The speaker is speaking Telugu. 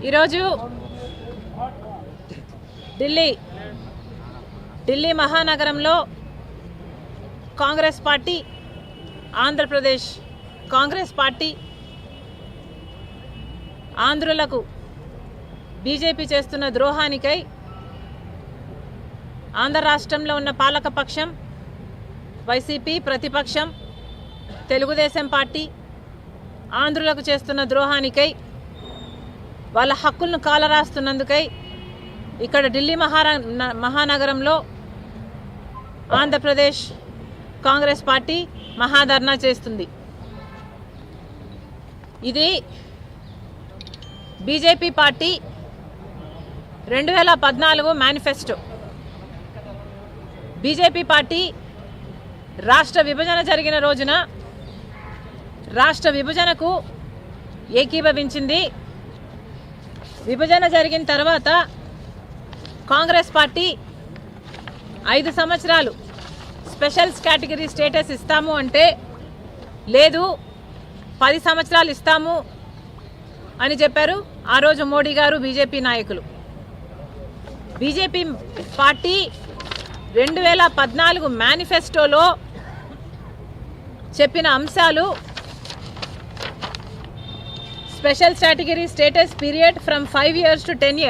ఈరోజు ఢిల్లీ మహానగరంలో కాంగ్రెస్ పార్టీ, ఆంధ్రప్రదేశ్ కాంగ్రెస్ పార్టీ ఆంధ్రులకు బీజేపీ చేస్తున్న ద్రోహానికై ఆంధ్ర రాష్ట్రంలో ఉన్న పాలకపక్షం వైసీపీ, ప్రతిపక్షం తెలుగుదేశం పార్టీ ఆంధ్రులకు చేస్తున్న ద్రోహానికై, వాళ్ళ హక్కులను కాలరాస్తున్నందుకై ఇక్కడ ఢిల్లీ మహానగరంలో ఆంధ్రప్రదేశ్ కాంగ్రెస్ పార్టీ మహాధర్నా చేస్తుంది. ఇది BJP party 2014 manifesto. BJP party రాష్ట్ర విభజన జరిగిన రోజున రాష్ట్ర విభజనకు ఏకీభవించింది. విభజన జరిగిన తర్వాత కాంగ్రెస్ పార్టీ 5 సంవత్సరాలు స్పెషల్ కేటగిరీ స్టేటస్ ఇస్తాము అంటే, లేదు 10 సంవత్సరాలు ఇస్తాము అని చెప్పారు ఆ రోజు మోడీ గారు, బీజేపీ నాయకులు. బీజేపీ పార్టీ 2014 మేనిఫెస్టోలో చెప్పిన అంశాలు special category status period from 5 years to 10 years.